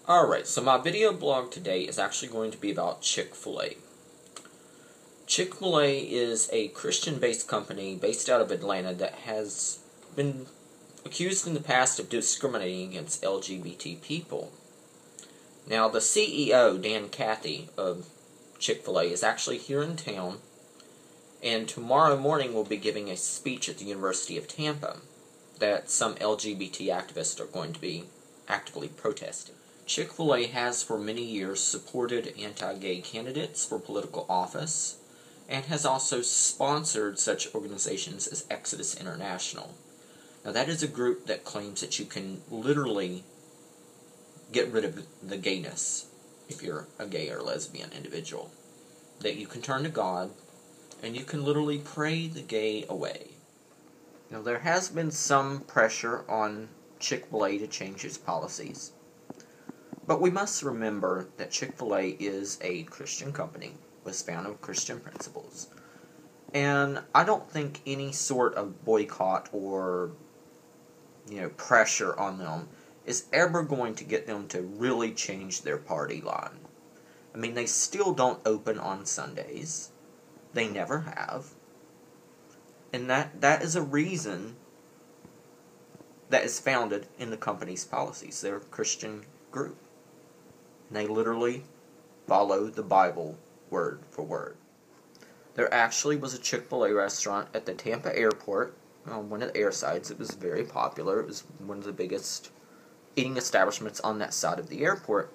Alright, so my video blog today is actually going to be about Chick Fil A. Chick Fil A is a Christian-based company based out of Atlanta that has been accused in the past of discriminating against LGBT people. Now, the CEO, Dan Cathy, of Chick Fil A is actually here in town, and tomorrow morning will be giving a speech at the University of Tampa that some LGBT activists are going to be actively protesting. Chick Fil A has for many years supported anti-gay candidates for political office, and has also sponsored such organizations as Exodus International. Now, that is a group that claims that you can literally get rid of the gayness if you're a gay or lesbian individual. That you can turn to God, and you can literally pray the gay away. Now, there has been some pressure on Chick Fil A to change its policies. But we must remember that Chick Fil A is a Christian company, was founded on Christian principles. And I don't think any sort of boycott or, pressure on them is ever going to get them to really change their party line. I mean, they still don't open on Sundays. They never have. And that is a reason that is founded in the company's policies. They're a Christian group. And they literally follow the Bible word for word. There actually was a Chick Fil A restaurant at the Tampa airport, on one of the air sides. It was very popular. It was one of the biggest eating establishments on that side of the airport.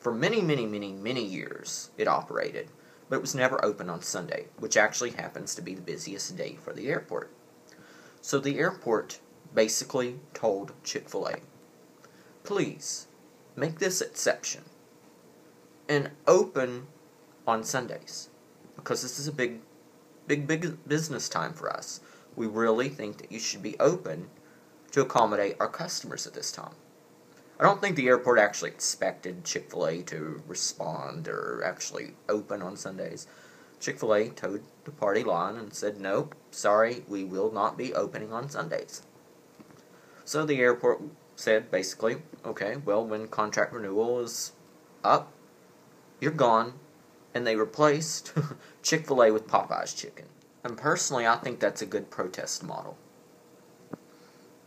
For many, many, many, many years it operated, but it was never open on Sunday, which actually happens to be the busiest day for the airport. So the airport basically told Chick Fil A, please, make this exception and open on Sundays, because this is a big business time for us. We really think that you should be open to accommodate our customers at this time. I don't think the airport actually expected Chick Fil A to respond or actually open on Sundays. Chick Fil A toed the party line and said, nope, sorry, we will not be opening on Sundays. So the airport said, basically, okay, well, when contract renewal is up, you're gone, and they replaced Chick Fil A with Popeye's chicken. And personally, I think that's a good protest model,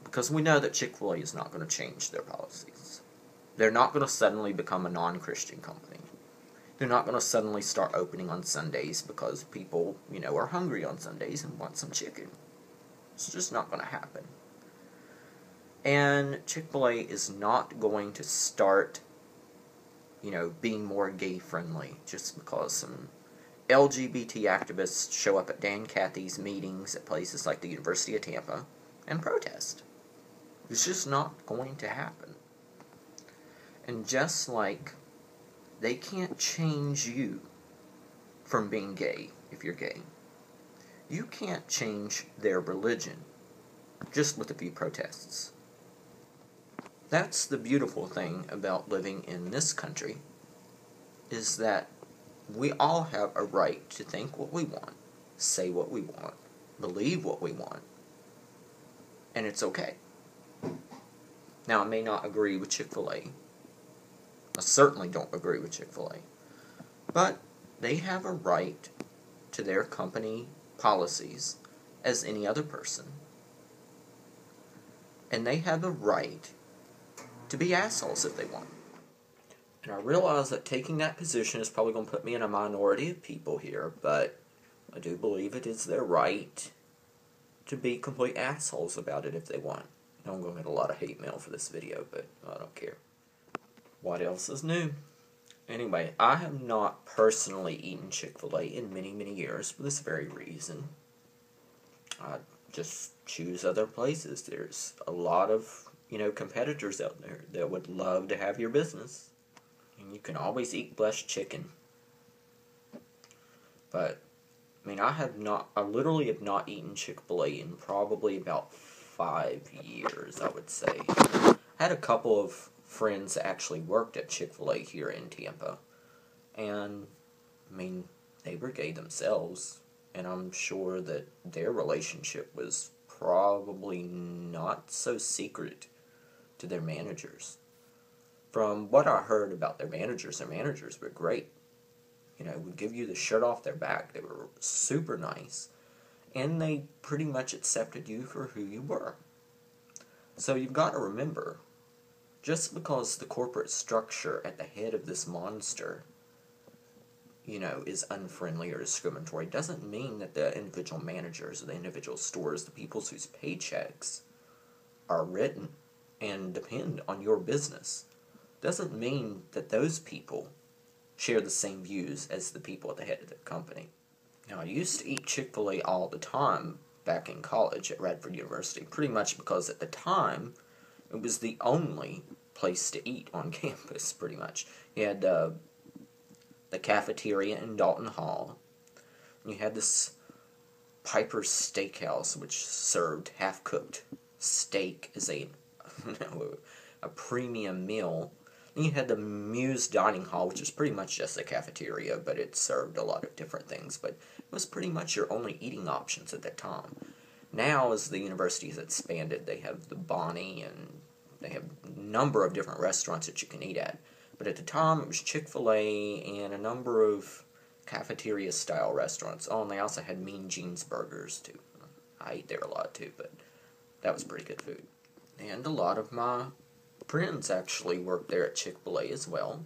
because we know that Chick Fil A is not going to change their policies. They're not going to suddenly become a non-Christian company. They're not going to suddenly start opening on Sundays because people, are hungry on Sundays and want some chicken. It's just not going to happen. And Chick Fil A is not going to start being more gay-friendly just because some LGBT activists show up at Dan Cathy's meetings at places like the University of Tampa and protest. It's just not going to happen. And just like they can't change you from being gay if you're gay, you can't change their religion just with a few protests. That's the beautiful thing about living in this country, is that we all have a right to think what we want, say what we want, believe what we want, and it's okay. Now, I may not agree with Chick Fil A. I certainly don't agree with Chick Fil A. But they have a right to their company policies as any other person. And they have a right to be assholes if they want. And I realize that taking that position is probably going to put me in a minority of people here, but I do believe it is their right to be complete assholes about it if they want. Now, I'm going to get a lot of hate mail for this video, but I don't care. What else is new? Anyway, I have not personally eaten Chick Fil A in many, many years for this very reason. I just choose other places. There's a lot of competitors out there that would love to have your business. And you can always eat Less Chikin. But, I literally have not eaten Chick Fil A in probably about 5 years, I would say. I had a couple of friends that actually worked at Chick Fil A here in Tampa. And, they were gay themselves. And I'm sure that their relationship was probably not so secret to their managers. From what I heard about their managers were great. Would give you the shirt off their back. They were super nice. And they pretty much accepted you for who you were. So you've got to remember, just because the corporate structure at the head of this monster, is unfriendly or discriminatory, doesn't mean that the individual managers or the individual stores, the people whose paychecks are written and depend on your business, doesn't mean that those people share the same views as the people at the head of the company. Now, I used to eat Chick Fil A all the time back in college at Radford University, pretty much because at the time, it was the only place to eat on campus, pretty much. You had the cafeteria in Dalton Hall. You had this Piper's Steakhouse, which served half-cooked steak as a premium meal. And you had the Muse Dining Hall, which was pretty much just a cafeteria, but it served a lot of different things. But it was pretty much your only eating options at that time. Now, as the university has expanded, they have the Bonnie, and they have a number of different restaurants that you can eat at. But at the time, it was Chick Fil A and a number of cafeteria-style restaurants. Oh, and they also had Mean Jeans Burgers, too. I ate there a lot, too, but that was pretty good food. And a lot of my friends actually worked there at Chick Fil A as well.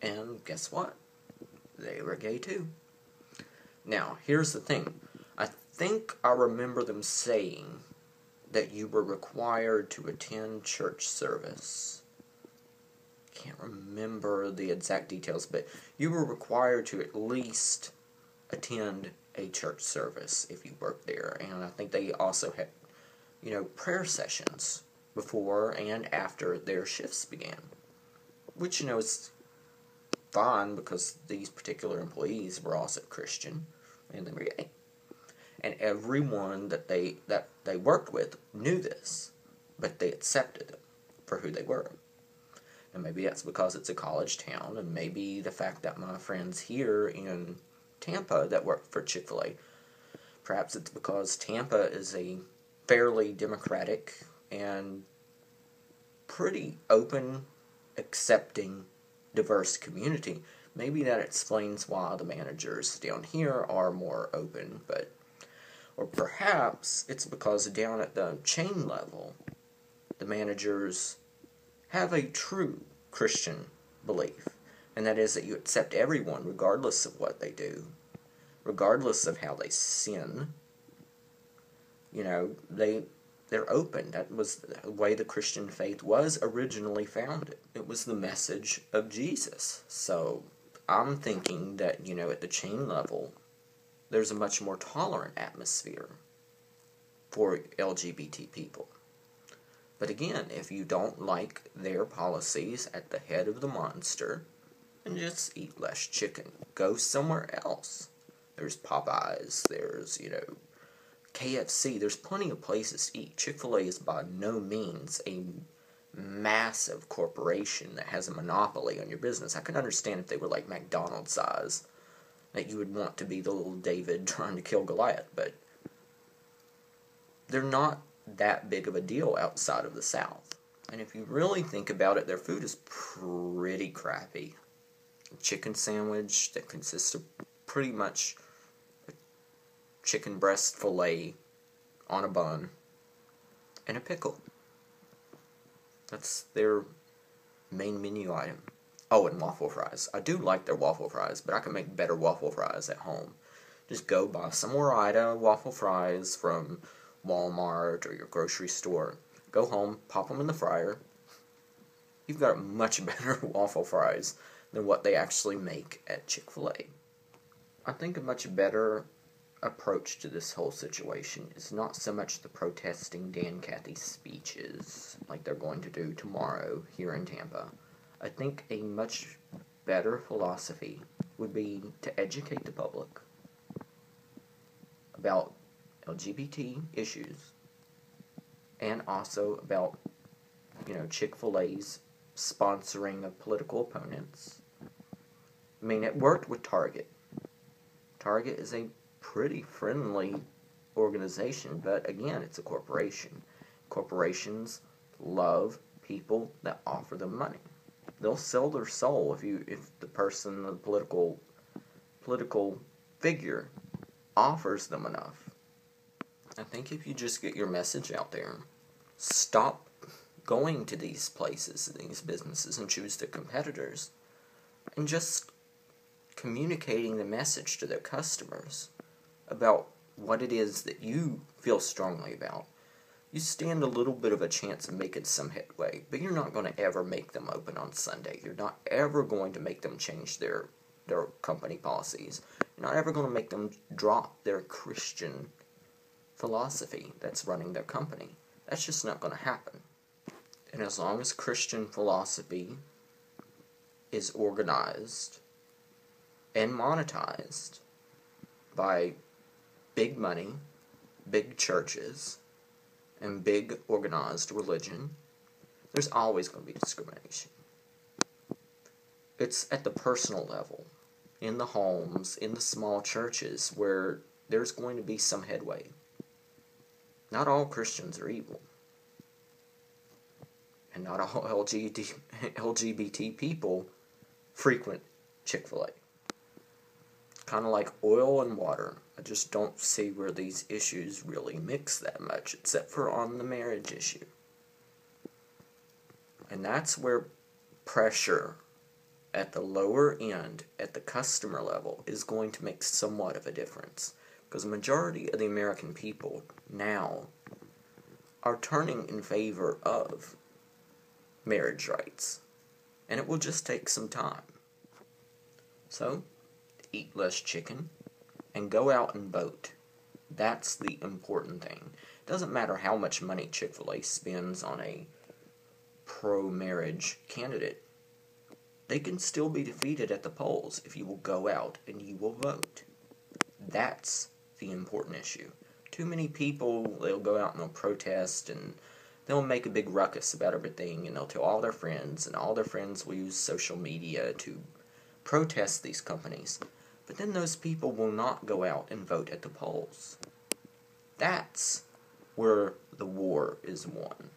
And guess what? They were gay, too. Now, here's the thing. I think I remember them saying that you were required to attend church service. Can't remember the exact details, but you were required to at least attend a church service if you worked there. And I think they also had, prayer sessions before and after their shifts began. Which, is fine because these particular employees were also Christian and they were gay. And everyone that they worked with knew this, but they accepted them for who they were. And maybe that's because it's a college town, and maybe the fact that my friends here in Tampa that work for Chick Fil A, perhaps it's because Tampa is a fairly democratic and pretty open, accepting, diverse community. Maybe that explains why the managers down here are more open, or perhaps it's because down at the chain level, the managers have a true Christian belief, and that is that you accept everyone regardless of what they do, regardless of how they sin. They're open. That was the way the Christian faith was originally founded. It was the message of Jesus. So I'm thinking that, at the chain level, there's a much more tolerant atmosphere for LGBT people. But again, if you don't like their policies at the head of the monster, then just eat less chicken. Go somewhere else. There's Popeyes, there's, KFC. There's plenty of places to eat. Chick Fil A is by no means a massive corporation that has a monopoly on your business. I could understand if they were like McDonald's size, that you would want to be the little David trying to kill Goliath, but they're not that big of a deal outside of the South. And if you really think about it, their food is pretty crappy. A chicken sandwich that consists of pretty much a chicken breast fillet on a bun and a pickle. That's their main menu item. Oh, and waffle fries. I do like their waffle fries, but I can make better waffle fries at home. Just go buy some Ore-Ida waffle fries from Walmart or your grocery store. Go home, pop them in the fryer. You've got much better waffle fries than what they actually make at Chick Fil A. I think a much better approach to this whole situation is not so much the protesting Dan Cathy speeches like they're going to do tomorrow here in Tampa. I think a much better philosophy would be to educate the public about LGBT issues and also about, Chick Fil A's sponsoring of political opponents. I mean, it worked with Target. Target is a pretty friendly organization, but again, it's a corporation. Corporations love people that offer them money. they'll sell their soul if the person, the political figure, offers them enough. I think if you just get your message out there, stop going to these places, these businesses, and choose their competitors, and just communicating the message to their customers about what it is that you feel strongly about, you stand a little bit of a chance of making some headway. But you're not going to ever make them open on Sunday. You're not ever going to make them change their company policies. You're not ever going to make them drop their Christian philosophy that's running their company. That's just not going to happen. And as long as Christian philosophy is organized and monetized by big money, big churches, and big organized religion, there's always going to be discrimination. It's at the personal level, in the homes, in the small churches, where there's going to be some headway. Not all Christians are evil. And not all LGBT people frequent Chick Fil A. Kind of like oil and water. I just don't see where these issues really mix that much, except for on the marriage issue. And that's where pressure at the lower end, at the customer level, is going to make somewhat of a difference. Because the majority of the American people now are turning in favor of marriage rights. And it will just take some time. So, eat less chicken and go out and vote. That's the important thing. It doesn't matter how much money Chick Fil A spends on a pro-marriage candidate. They can still be defeated at the polls if you will go out and you will vote. That's the important issue. Too many people, they'll go out and they'll protest and they'll make a big ruckus about everything, and they'll tell all their friends, and all their friends will use social media to protest these companies. But then those people will not go out and vote at the polls. That's where the war is won.